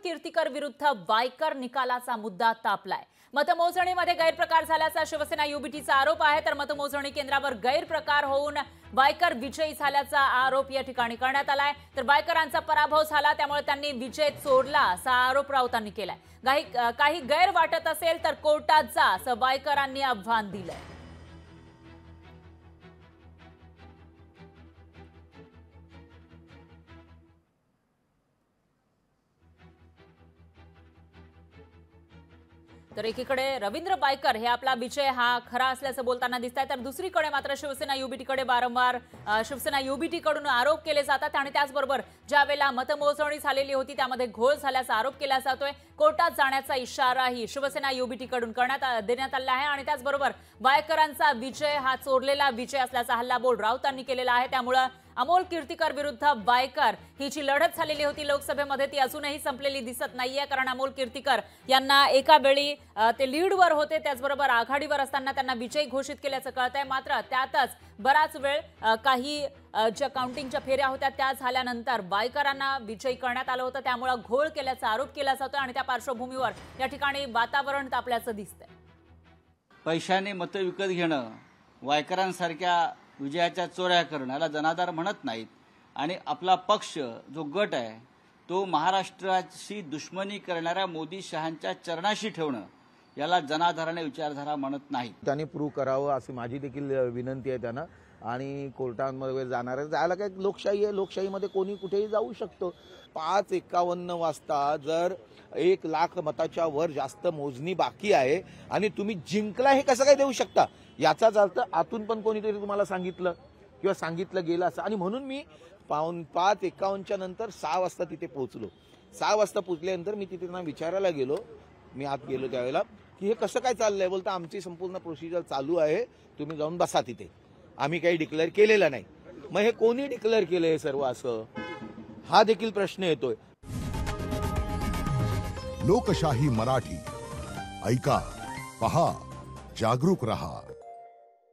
कीर्तीकर विरुद्ध वायकर निकालाचा मुद्दा तापलाय। मतमोजणीमध्ये गैरप्रकार झाल्याचा शिवसेना युबीटीचा आरोप आहे, तर मतमोजणी केंद्रावर गैरप्रकार होऊन वायकर विजयी झाल्याचा आरोप या ठिकाणी करण्यात आलाय। तर वायकरांचा पराभव झाला, त्यामुळे त्यांनी विजय चोरला असा आरोप राऊतांनी केलाय। काही गैर वाटत असेल तर कोर्टात जा असं वायकरांनी आव्हान दिलंय। तर एकीकडे रवींद्र वायकर हे आपला विजय हा खरा असल्याचं बोलताना दिसत आहे, तर दुसरीकडे मात्र शिवसेना युबीटीकडे वारंवार शिवसेना युबीटीकडून आरोप केले जातात आणि त्याचबरोबर ज्यावेळेला मतमोजणी झालेली होती त्यामध्ये घोळ झाल्याचा आरोप केला जातोय। कोर्टात जाण्याचा इशाराही शिवसेना युबीटीकडून देण्यात आला आहे आणि त्याचबरोबर वायकरांचा विजय हा चोरलेला विजय असल्याचा हल्लाबोल राऊतांनी केलेला आहे। त्यामुळे अमोल कीर्तीकर विरुद्ध वायकर ही जी लढत झालेली होती लोकसभेमध्ये ती अजूनही संपलेली दिसत नाहीये, कारण अमोल कीर्तीकर यांना एका वेळी ते लीडवर होते, त्याचबरोबर आघाडीवर असताना त्यांना विजयी घोषित केल्याचं कळतंय। मात्र त्यातच बराच वेळ काही ज्या काउंटिंगच्या फेऱ्या होत्या त्या झाल्यानंतर वायकरांना विजयी करण्यात आलं होतं, त्यामुळे घोळ केल्याचा आरोप केला जातोय आणि त्या पार्श्वभूमीवर या ठिकाणी वातावरण तापल्याचं दिसतंय। पैशाने मतं विकत घेणं, वायकरांसारख्या विजयाच्या चोऱ्या करण्याला जनाधार म्हणत नाहीत आणि आपला पक्ष जो गट आहे तो महाराष्ट्राची दुश्मनी करणाऱ्या मोदी शहांच्या चरणाशी ठेवणं याला जनाधाराने विचारधारा म्हणत नाहीत। त्यांनी प्रूव्ह करावं अशी माझी देखील विनंती आहे त्यांना। आणि कोर्टांमध्ये जाणार आहे, जायला काय लोकशाही आहे, लोकशाहीमध्ये कोणी कुठेही जाऊ शकतो। 5:51 वाजता जर 1 लाख मताच्या वर जास्त मोजणी बाकी आहे आणि तुम्ही जिंकला हे कसं काय देऊ शकता? याचाच अर्थ आतून पण कोणीतरी तुम्हाला सांगितलं किंवा सांगितलं गेलं असं। आणि म्हणून मी 5:51च्या नंतर 6 वाजता तिथे पोहोचलो। 6 वाजता पोहोचल्यानंतर मी तिथे त्यांना विचारायला गेलो, मी आत गेलो त्यावेळेला की हे कसं काय चाललंय? बोलता आमची संपूर्ण प्रोसिजर चालू आहे, तुम्ही जाऊन बसा तिथे, आम्ही काही डिक्लेअर केलेलं नाही। मग हे कोणी डिक्लेअर केलं हे सर्व असं, हा देखील प्रश्न येतोय। लोकशाही मराठी ऐका, पहा, जागरूक रहा।